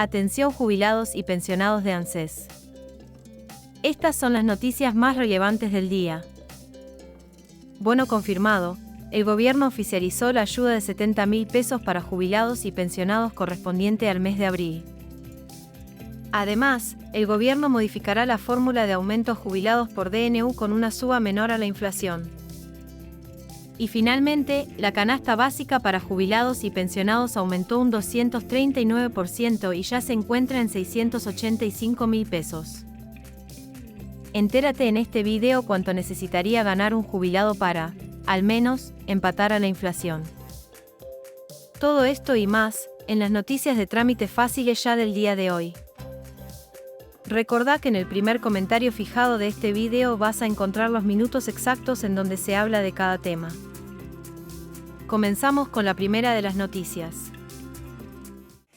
Atención jubilados y pensionados de ANSES. Estas son las noticias más relevantes del día. Bono confirmado. El gobierno oficializó la ayuda de 70.000 pesos para jubilados y pensionados correspondiente al mes de abril. Además, el gobierno modificará la fórmula de aumentos jubilados por DNU con una suba menor a la inflación. Y finalmente, la canasta básica para jubilados y pensionados aumentó un 239% y ya se encuentra en 685.000 pesos. Entérate en este video cuánto necesitaría ganar un jubilado para, al menos, empatar a la inflación. Todo esto y más, en las noticias de trámites fáciles ya del día de hoy. Recordá que en el primer comentario fijado de este video vas a encontrar los minutos exactos en donde se habla de cada tema. Comenzamos con la primera de las noticias.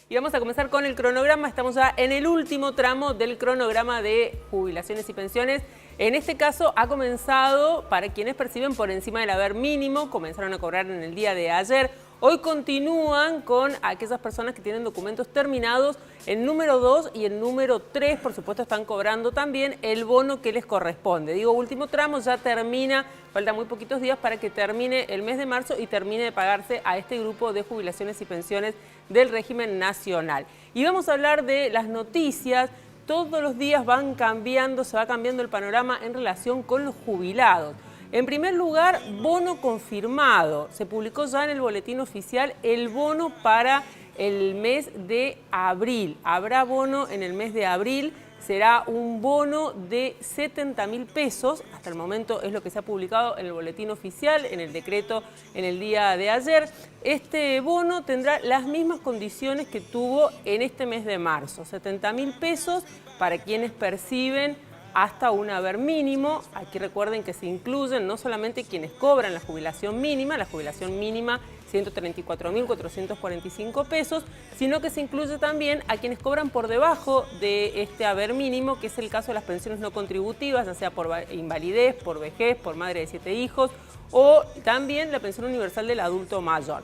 Y vamos a comenzar con el cronograma. Estamos ya en el último tramo del cronograma de jubilaciones y pensiones. En este caso ha comenzado para quienes perciben por encima del haber mínimo, comenzaron a cobrar en el día de ayer. Hoy continúan con aquellas personas que tienen documentos terminados. El número 2 y el número 3, por supuesto, están cobrando también el bono que les corresponde. Digo, último tramo, ya termina, faltan muy poquitos días para que termine el mes de marzo y termine de pagarse a este grupo de jubilaciones y pensiones del régimen nacional. Y vamos a hablar de las noticias. Todos los días van cambiando, se va cambiando el panorama en relación con los jubilados. En primer lugar, bono confirmado. Se publicó ya en el boletín oficial el bono para el mes de abril. Habrá bono en el mes de abril. Será un bono de 70.000 pesos. Hasta el momento es lo que se ha publicado en el boletín oficial, en el decreto en el día de ayer. Este bono tendrá las mismas condiciones que tuvo en este mes de marzo. 70.000 pesos para quienes perciben hasta un haber mínimo. Aquí recuerden que se incluyen no solamente quienes cobran la jubilación mínima 134.445 pesos, sino que se incluye también a quienes cobran por debajo de este haber mínimo, que es el caso de las pensiones no contributivas, ya sea por invalidez, por vejez, por madre de 7 hijos, o también la pensión universal del adulto mayor.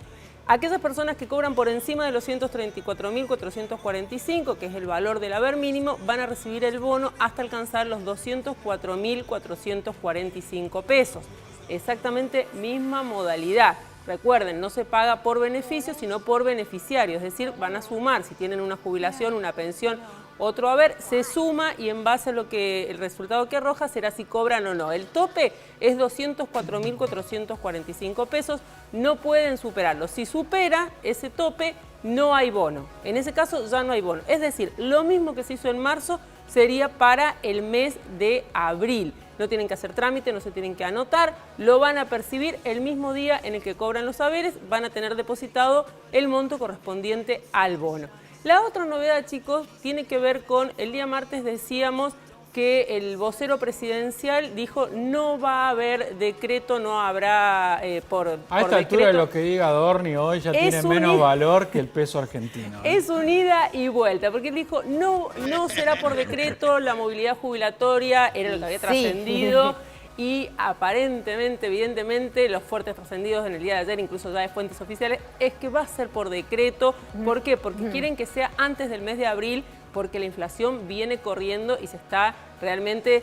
Aquellas personas que cobran por encima de los 134.445, que es el valor del haber mínimo, van a recibir el bono hasta alcanzar los 204.445 pesos. Exactamente misma modalidad. Recuerden, no se paga por beneficio, sino por beneficiario, es decir, van a sumar, si tienen una jubilación, una pensión, otro haber, se suma y en base a lo que el resultado que arroja será si cobran o no. El tope es 204.445 pesos, no pueden superarlo. Si supera ese tope, no hay bono. En ese caso ya no hay bono. Es decir, lo mismo que se hizo en marzo sería para el mes de abril. No tienen que hacer trámite, no se tienen que anotar, lo van a percibir el mismo día en el que cobran los haberes, van a tener depositado el monto correspondiente al bono. La otra novedad, chicos, tiene que ver con el día martes decíamos que el vocero presidencial dijo no va a haber decreto, no habrá por decreto. A esta altura de lo que diga Adorni hoy ya tiene menos valor que el peso argentino. Es un ida y vuelta, porque él dijo no será por decreto, la movilidad jubilatoria era lo que había trascendido. Y aparentemente, evidentemente, los fuertes trascendidos en el día de ayer, incluso ya de fuentes oficiales, es que va a ser por decreto. ¿Por qué? Porque quieren que sea antes del mes de abril, porque la inflación viene corriendo y se está realmente,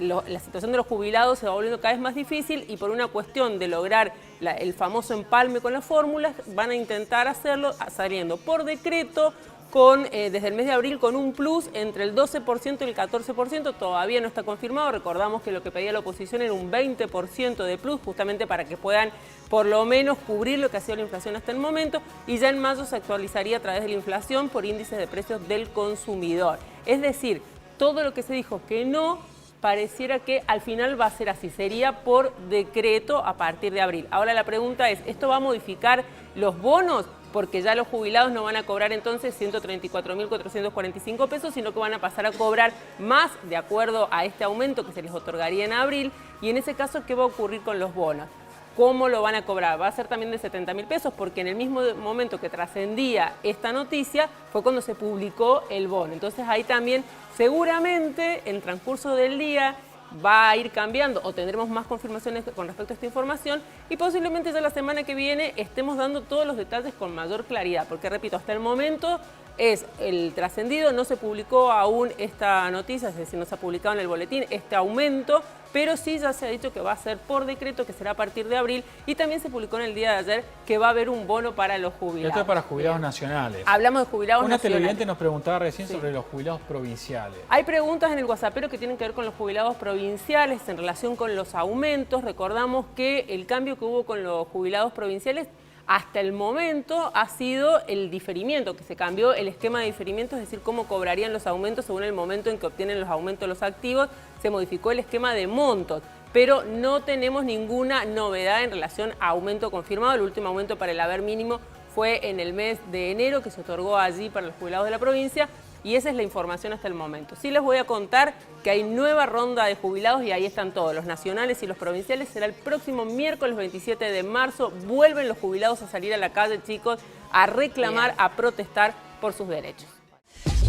la situación de los jubilados se va volviendo cada vez más difícil y por una cuestión de lograr el famoso empalme con las fórmulas, van a intentar hacerlo saliendo por decreto, desde el mes de abril con un plus entre el 12% y el 14%, todavía no está confirmado. Recordamos que lo que pedía la oposición era un 20% de plus, justamente para que puedan por lo menos cubrir lo que ha sido la inflación hasta el momento, y ya en mayo se actualizaría a través de la inflación por índices de precios del consumidor. Es decir, todo lo que se dijo que no, pareciera que al final va a ser así, sería por decreto a partir de abril. Ahora la pregunta es, ¿esto va a modificar los bonos? Porque ya los jubilados no van a cobrar entonces 134.445 pesos, sino que van a pasar a cobrar más de acuerdo a este aumento que se les otorgaría en abril. Y en ese caso, ¿qué va a ocurrir con los bonos? ¿Cómo lo van a cobrar? Va a ser también de 70.000 pesos, porque en el mismo momento que trascendía esta noticia fue cuando se publicó el bono. Entonces ahí también seguramente en el transcurso del día va a ir cambiando o tendremos más confirmaciones con respecto a esta información y posiblemente ya la semana que viene estemos dando todos los detalles con mayor claridad, porque repito, hasta el momento es el trascendido. No se publicó aún esta noticia, es decir, no se ha publicado en el boletín este aumento, pero sí ya se ha dicho que va a ser por decreto, que será a partir de abril, y también se publicó en el día de ayer que va a haber un bono para los jubilados. Esto es para jubilados nacionales. Hablamos de jubilados nacionales. Una televidente nos preguntaba recién sobre los jubilados provinciales. Hay preguntas en el WhatsAppero que tienen que ver con los jubilados provinciales en relación con los aumentos. Recordamos que el cambio que hubo con los jubilados provinciales hasta el momento ha sido el diferimiento, que se cambió el esquema de diferimiento, es decir, cómo cobrarían los aumentos según el momento en que obtienen los aumentos los activos. Se modificó el esquema de montos, pero no tenemos ninguna novedad en relación a aumento confirmado. El último aumento para el haber mínimo fue en el mes de enero, que se otorgó allí para los jubilados de la provincia, y esa es la información hasta el momento. Sí les voy a contar que hay nueva ronda de jubilados y ahí están todos, los nacionales y los provinciales. Será el próximo miércoles 27 de marzo. Vuelven los jubilados a salir a la calle, chicos, a reclamar, a protestar por sus derechos.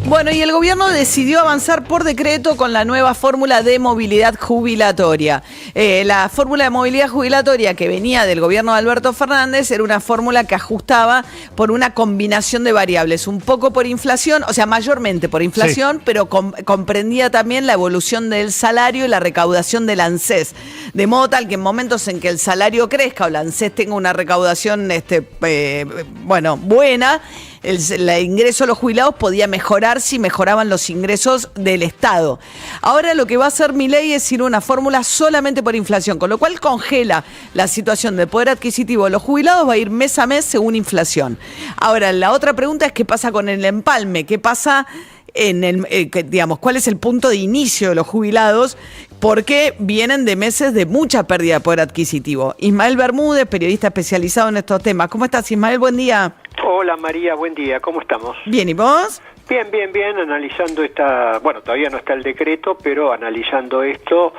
Bueno, y el gobierno decidió avanzar por decreto con la nueva fórmula de movilidad jubilatoria. La fórmula de movilidad jubilatoria que venía del gobierno de Alberto Fernández era una fórmula que ajustaba por una combinación de variables, un poco por inflación, o sea, mayormente por inflación, sí, pero comprendía también la evolución del salario y la recaudación del ANSES. De modo tal que en momentos en que el salario crezca o el ANSES tenga una recaudación buena, el ingreso de los jubilados podía mejorar si mejoraban los ingresos del Estado. Ahora lo que va a hacer Milei es ir a una fórmula solamente por inflación, con lo cual congela la situación del poder adquisitivo de los jubilados, va a ir mes a mes según inflación. Ahora, la otra pregunta es qué pasa con el empalme, qué pasa cuál es el punto de inicio de los jubilados, porque vienen de meses de mucha pérdida de poder adquisitivo. Ismael Bermúdez, periodista especializado en estos temas. ¿Cómo estás, Ismael? Buen día. Hola María, buen día, ¿cómo estamos? Bien, ¿y vos? Bien, analizando todavía no está el decreto, pero analizando esto,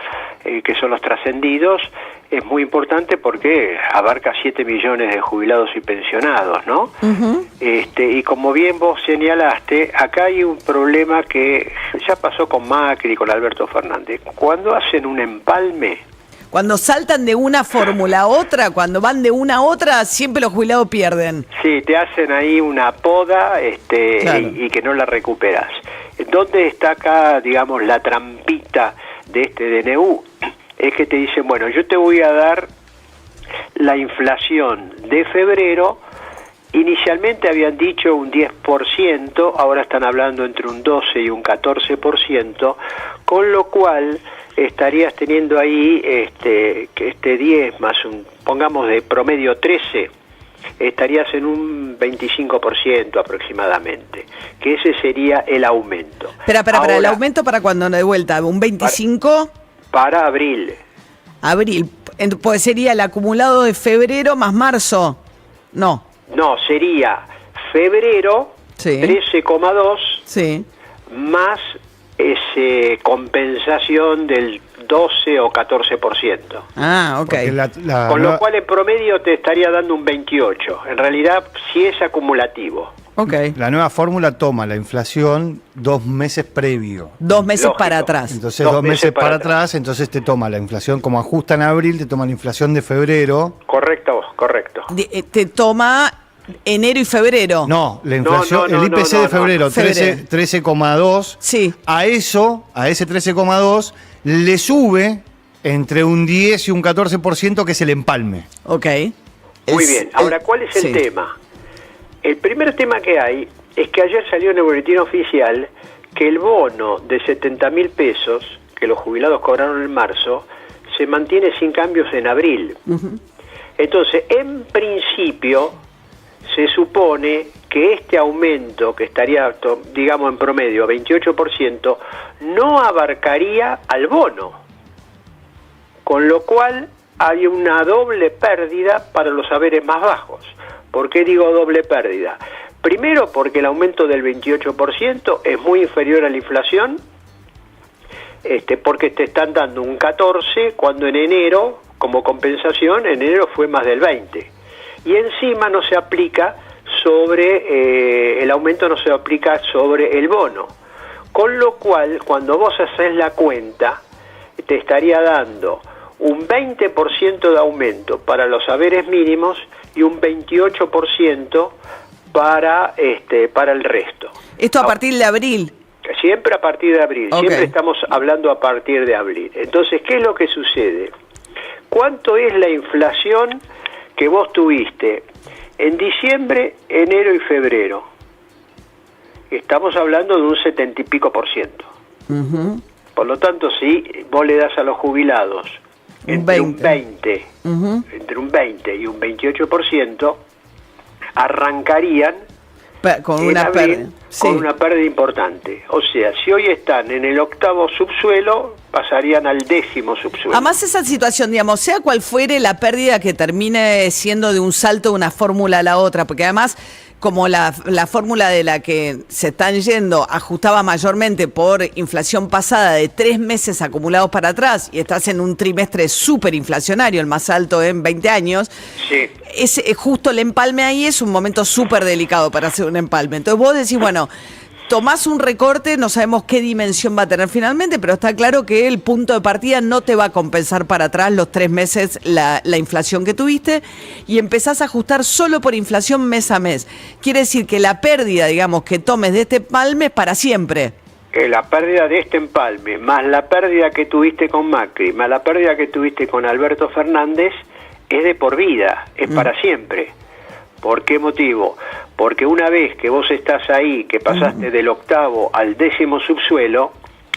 que son los trascendidos, es muy importante porque abarca 7 millones de jubilados y pensionados, ¿no? Uh-huh. Y como bien vos señalaste, acá hay un problema que ya pasó con Macri y con Alberto Fernández. Cuando hacen un empalme, cuando saltan de una fórmula a otra, cuando van de una a otra, siempre los jubilados pierden. Sí, te hacen ahí una poda claro, y que no la recuperas. ¿Dónde está acá, digamos, la trampita de este DNU? Es que te dicen, bueno, yo te voy a dar la inflación de febrero. Inicialmente habían dicho un 10%, ahora están hablando entre un 12 y un 14%, con lo cual estarías teniendo ahí que 10 más pongamos de promedio 13, estarías en un 25% aproximadamente, que ese sería el aumento. Para el aumento, ¿para cuándo de vuelta? ¿Un 25? Para abril. Abril, pues sería el acumulado de febrero más marzo, ¿no? No, sería febrero, sí, 13,2, sí, más compensación del 12 o 14%. Ah, ok. Con lo cual en promedio te estaría dando un 28. En realidad sí es acumulativo. Okay. La nueva fórmula toma la inflación 2 meses previo. 2 meses lógico, para atrás. Entonces 2 meses para atrás, entonces te toma la inflación, como ajusta en abril, te toma la inflación de febrero. Correcto. Te toma enero y febrero. No, la inflación, el IPC de febrero, 13,2. Sí. A ese 13,2 le sube entre un 10 y un 14%, que es el empalme. Ok. Muy bien. Ahora, ¿cuál es el tema? El primer tema que hay es que ayer salió en el boletín oficial que el bono de 70.000 pesos que los jubilados cobraron en marzo se mantiene sin cambios en abril. Uh-huh. Entonces, en principio, se supone que este aumento, que estaría, digamos, en promedio a 28%, no abarcaría al bono. Con lo cual, hay una doble pérdida para los haberes más bajos. ¿Por qué digo doble pérdida? Primero, porque el aumento del 28% es muy inferior a la inflación, porque te están dando un 14%, cuando en enero, como compensación, en enero fue más del 20%. Y encima no se aplica el aumento no se aplica sobre el bono. Con lo cual, cuando vos haces la cuenta, te estaría dando un 20% de aumento para los haberes mínimos y un 28% para el resto. Esto a partir de abril. Siempre a partir de abril, Okay. Siempre estamos hablando a partir de abril. Entonces, ¿qué es lo que sucede? ¿Cuánto es la inflación que vos tuviste en diciembre, enero y febrero? Estamos hablando de un 70 y pico %. Ujú. Por lo tanto, si vos le das a los jubilados entre un 20 y un 28%, arrancarían Con en una abril pérdida. Sí. con una pérdida importante. O sea, si hoy están en el 8º subsuelo, pasarían al 10º subsuelo. Además, esa situación, digamos, sea cual fuere la pérdida que termine siendo de un salto de una fórmula a la otra, porque además, como la fórmula de la que se están yendo ajustaba mayormente por inflación pasada de 3 meses acumulados para atrás y estás en un trimestre súper inflacionario, el más alto en 20 años, Sí. justo el empalme ahí es un momento súper delicado para hacer un empalme. Entonces vos decís, bueno, tomás un recorte, no sabemos qué dimensión va a tener finalmente, pero está claro que el punto de partida no te va a compensar para atrás los 3 meses la inflación que tuviste y empezás a ajustar solo por inflación mes a mes. Quiere decir que la pérdida, digamos, que tomes de este empalme es para siempre. La pérdida de este empalme, más la pérdida que tuviste con Macri, más la pérdida que tuviste con Alberto Fernández, es de por vida, es para siempre. ¿Por qué motivo? Porque una vez que vos estás ahí, que pasaste del 8º al 10º subsuelo,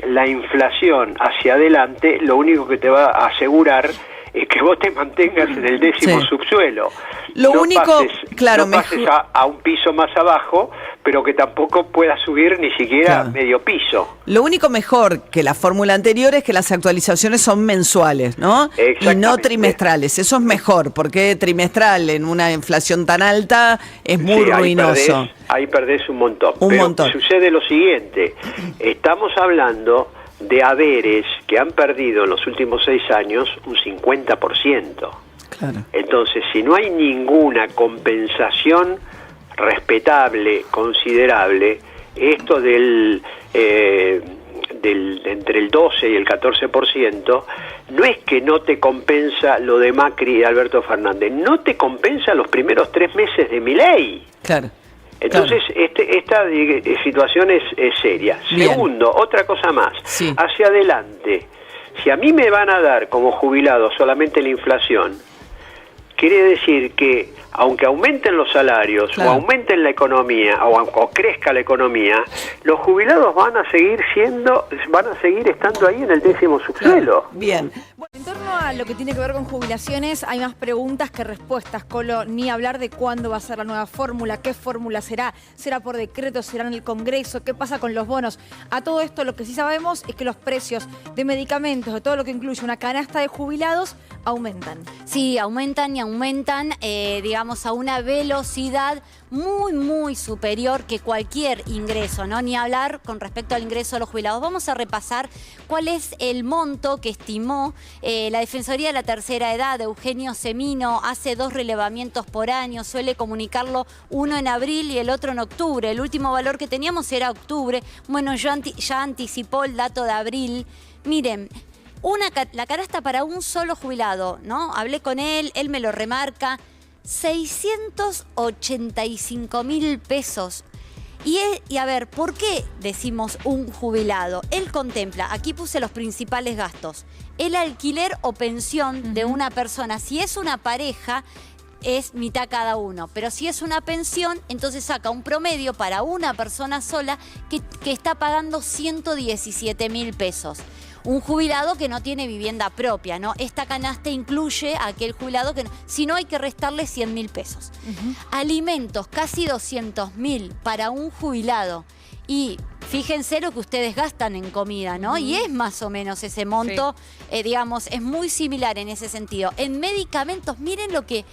la inflación hacia adelante lo único que te va a asegurar es que vos te mantengas en el 10º Sí. subsuelo. Lo No único, pases, claro, no pases mejor- a un piso más abajo, pero que tampoco puedas subir ni siquiera Claro. medio piso. Lo único mejor que la fórmula anterior es que las actualizaciones son mensuales, ¿no? Y no Exactamente. trimestrales. Eso es mejor, porque trimestral en una inflación tan alta es muy Sí, ruinoso. Ahí perdés un montón. Un Pero montón. sucede lo siguiente, estamos hablando de haberes que han perdido en los últimos 6 años un 50%. Claro. Entonces, si no hay ninguna compensación respetable, considerable, esto entre el 12 y el 14%, no es que no te compensa lo de Macri y Alberto Fernández, no te compensa los primeros 3 meses de Milei. Claro. Entonces, esta situación es seria. Bien. Segundo, otra cosa más. Sí. Hacia adelante, si a mí me van a dar como jubilado solamente la inflación, quiere decir que aunque aumenten los salarios Claro. o aumenten la economía o crezca la economía, los jubilados van a seguir estando ahí en el 10º subsuelo. Bien. En torno a lo que tiene que ver con jubilaciones, hay más preguntas que respuestas, Colo. Ni hablar de cuándo va a ser la nueva fórmula, qué fórmula será, será por decreto, será en el Congreso, qué pasa con los bonos. A todo esto lo que sí sabemos es que los precios de medicamentos, de todo lo que incluye una canasta de jubilados, aumentan. Sí, aumentan y aumentan, digamos, a una velocidad muy, muy superior que cualquier ingreso, ¿no? Ni hablar con respecto al ingreso de los jubilados. Vamos a repasar cuál es el monto que estimó la Defensoría de la Tercera Edad. Eugenio Semino hace 2 relevamientos por año, suele comunicarlo uno en abril y el otro en octubre. El último valor que teníamos era octubre. Bueno, ya anticipó el dato de abril. Miren, la canasta para un solo jubilado, ¿no? Hablé con él me lo remarca, 685.000 pesos. Y a ver, ¿por qué decimos un jubilado? Él contempla, aquí puse los principales gastos, el alquiler o pensión de una persona. Si es una pareja, es mitad cada uno, pero si es una pensión, entonces saca un promedio para una persona sola que está pagando 117.000 pesos. Un jubilado que no tiene vivienda propia, ¿no? Esta canasta incluye a aquel jubilado que no, si no hay que restarle 100.000 pesos. Alimentos, casi 200.000 para un jubilado. Y fíjense lo que ustedes gastan en comida, ¿no? Y es más o menos ese monto, digamos, es muy similar en ese sentido. En medicamentos, miren lo que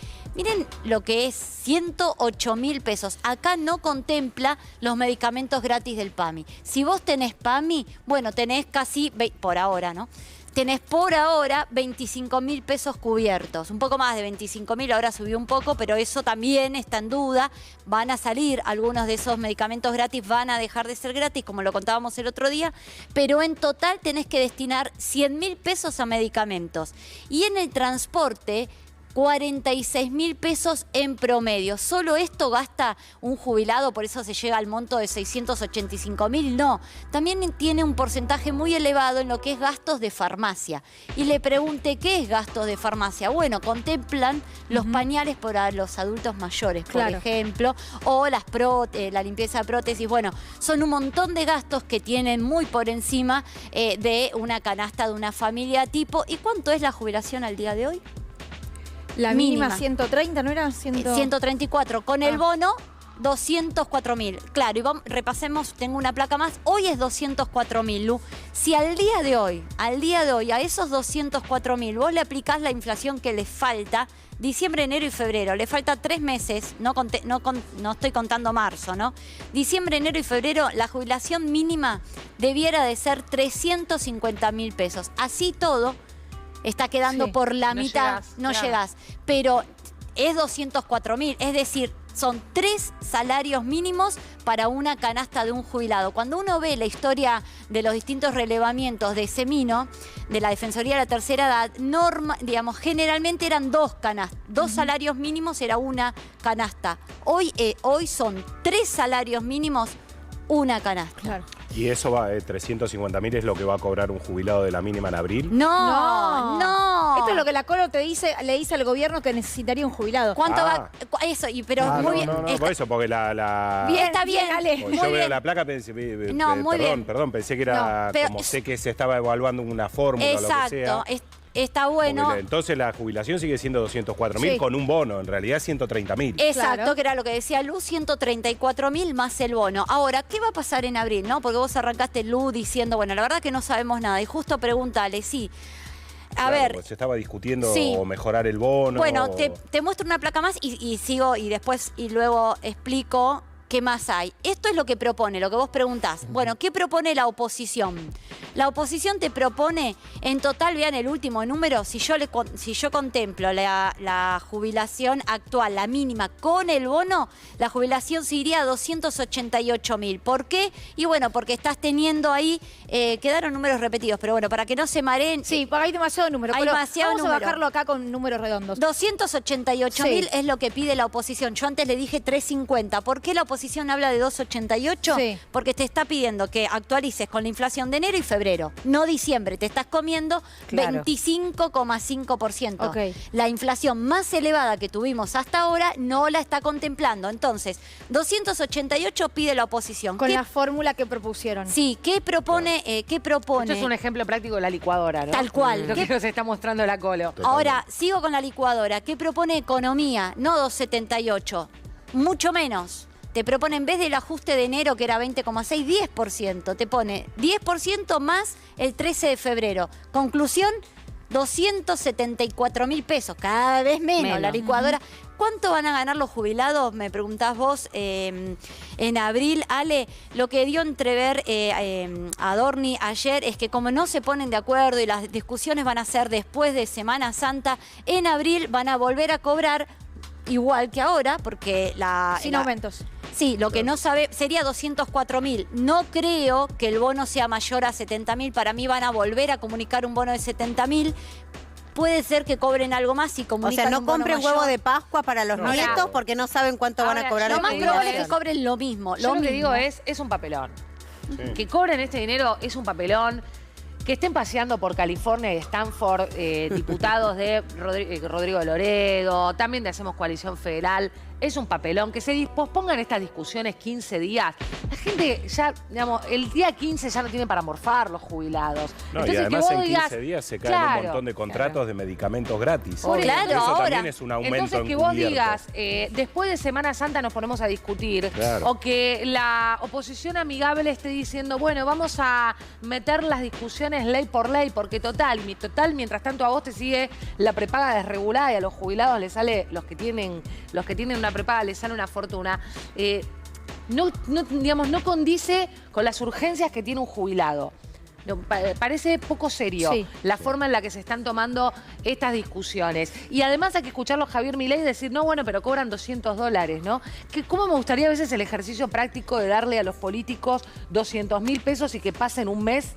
es 108.000 pesos. Acá no contempla los medicamentos gratis del PAMI. Si vos tenés PAMI, bueno, tenés casi, por ahora, ¿no? Tenés por ahora 25.000 pesos cubiertos. Un poco más de 25.000, ahora subió un poco, pero eso también está en duda. Van a salir algunos de esos medicamentos gratis, van a dejar de ser gratis, como lo contábamos el otro día. Pero en total tenés que destinar 100.000 pesos a medicamentos. Y en el transporte, 46.000 pesos en promedio. ¿Solo esto gasta un jubilado, por eso se llega al monto de 685.000? No, también tiene un porcentaje muy elevado en lo que es gastos de farmacia. Y le pregunté, ¿qué es gastos de farmacia? Bueno, contemplan los pañales para los adultos mayores, por ejemplo, o la limpieza de prótesis. Bueno, son un montón de gastos que tienen muy por encima de una canasta de una familia tipo. ¿Y cuánto es la jubilación al día de hoy? La mínima 130, ¿no era? 134. Con el bono, 204.000. Claro, y repasemos, tengo una placa más. Hoy es 204.000, Lu. Si al día de hoy, a esos 204.000, vos le aplicás la inflación que les falta, diciembre, enero y febrero, le falta 3 meses, no estoy contando marzo, ¿no? Diciembre, enero y febrero, la jubilación mínima debiera de ser 350.000 pesos. Así todo, está quedando por la mitad, no llegás. Pero es 204.000, es decir, son 3 salarios mínimos para una canasta de un jubilado. Cuando uno ve la historia de los distintos relevamientos de Semino, de la Defensoría de la Tercera Edad, generalmente eran 2 canastas, 2 salarios mínimos era una canasta. Hoy son 3 salarios mínimos, una canasta. Claro. Y eso va, 350.000 es lo que va a cobrar un jubilado de la mínima en abril. No. Esto es lo que la Colo le dice al gobierno que necesitaría un jubilado. ¿Cuánto va? Eso, pero muy bien. No, por eso, porque Bien, está bien, Ale. Yo veo la placa, pensé, perdón, pensé que era como sé que se estaba evaluando una fórmula o lo que sea. Está bueno. Entonces la jubilación sigue siendo 204.000 con un bono, en realidad 130.000. Exacto, que era lo que decía Lu, 134.000 más el bono. Ahora, ¿qué va a pasar en abril? ¿No? Porque vos arrancaste, Lu, diciendo, bueno, la verdad que no sabemos nada. Y justo pregúntale, A ver. Pues se estaba discutiendo mejorar el bono. Bueno, te muestro una placa más y sigo y luego explico qué más hay. Esto es lo que propone, lo que vos preguntás. Bueno, ¿qué propone la oposición? La oposición te propone, en total, vean el último número, si yo contemplo la jubilación actual, la mínima, con el bono, la jubilación se iría a 288.000. ¿Por qué? Y bueno, porque estás teniendo ahí, quedaron números repetidos, pero bueno, para que no se mareen. Sí, hay demasiado número. Vamos a bajarlo acá con números redondos. 288.000 es lo que pide la oposición. Yo antes le dije 350. ¿Por qué la oposición habla de 288? Sí. Porque te está pidiendo que actualices con la inflación de enero y febrero. No diciembre, te estás comiendo 25,5%. Okay. La inflación más elevada que tuvimos hasta ahora no la está contemplando. Entonces, 288 pide la oposición. Con la fórmula que propusieron. Sí, ¿qué propone? Esto es un ejemplo práctico de la licuadora, ¿no? Tal cual. Lo que nos está mostrando la Colo. Ahora, sigo con la licuadora. ¿Qué propone economía? No 278, mucho menos. Te propone, en vez del ajuste de enero, que era 20,6, 10%. Te pone 10% más el 13 de febrero. Conclusión, 274.000 pesos. Cada vez menos la licuadora. ¿Cuánto van a ganar los jubilados? Me preguntás vos en abril, Ale. Lo que dio entrever Adorni ayer es que como no se ponen de acuerdo y las discusiones van a ser después de Semana Santa, en abril van a volver a cobrar igual que ahora, porque sin aumentos. Sí, lo que no sabe sería 204.000. No creo que el bono sea mayor a 70.000. Para mí van a volver a comunicar un bono de 70.000. Puede ser que cobren algo más y comunican. O sea, no compren huevo de Pascua para los nietos porque no saben cuánto van a cobrar. Lo más probable es que cobren lo mismo. Yo lo que digo es un papelón. Sí. Que cobren este dinero es un papelón. Que estén paseando por California y Stanford diputados de Rodrigo de Loredo, también de Hacemos Coalición Federal, es un papelón. Que se pospongan estas discusiones 15 días. La gente ya, digamos, el día 15 ya no tiene para morfar los jubilados. No, entonces, y además que en 15 digas, días se caen un montón de contratos de medicamentos gratis. Claro, eso ahora. también es un aumento Entonces que vos encubierto. digas, después de Semana Santa nos ponemos a discutir, o que la oposición amigable esté diciendo, bueno, vamos a meter las discusiones ley por ley, porque total, mientras tanto a vos te sigue la prepaga desregulada y a los jubilados les sale, los que tienen una prepaga les sale una fortuna. No condice con las urgencias que tiene un jubilado. Parece poco serio la forma en la que se están tomando estas discusiones. Y además hay que escucharlo a Javier Milei decir, no, bueno, pero cobran $200, ¿no? ¿Cómo me gustaría a veces el ejercicio práctico de darle a los políticos 200.000 pesos y que pasen un mes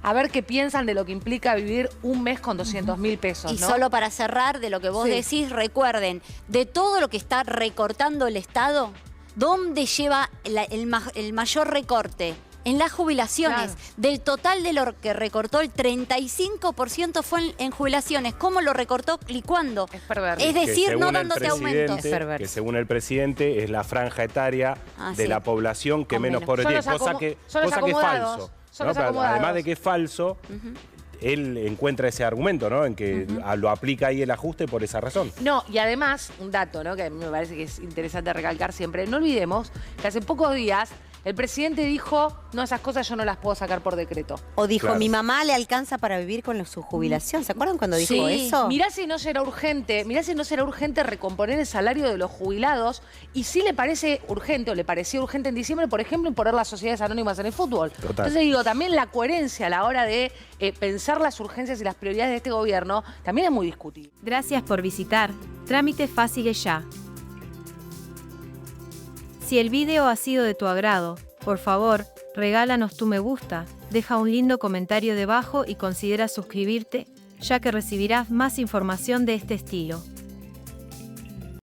a ver qué piensan de lo que implica vivir un mes con 200.000 pesos, Y ¿no? solo para cerrar de lo que vos decís, recuerden, de todo lo que está recortando el Estado, ¿dónde lleva el mayor recorte? En las jubilaciones. Claro. Del total de lo que recortó, el 35% fue en jubilaciones. ¿Cómo lo recortó? ¿Licuando? Es perverso. Es decir, no dándote aumentos. Que según el presidente es la franja etaria de la población que menos pobre tiene, cosa que es falso. ¿no? Pero además de que es falso, él encuentra ese argumento, ¿no? En que lo aplica ahí el ajuste por esa razón. No, y además, un dato, ¿no? Que a mí me parece que es interesante recalcar siempre. No olvidemos que hace pocos días el presidente dijo, no, esas cosas yo no las puedo sacar por decreto. O dijo, Claro. mi mamá le alcanza para vivir con su jubilación. ¿Se acuerdan cuando dijo eso? Mirá si no será urgente recomponer el salario de los jubilados y si le parece urgente o le pareció urgente en diciembre, por ejemplo, imponer las sociedades anónimas en el fútbol. Total. Entonces digo, también la coherencia a la hora de pensar las urgencias y las prioridades de este gobierno también es muy discutible. Gracias por visitar Trámite Fácil Ya. Si el video ha sido de tu agrado, por favor, regálanos tu me gusta, deja un lindo comentario debajo y considera suscribirte, ya que recibirás más información de este estilo.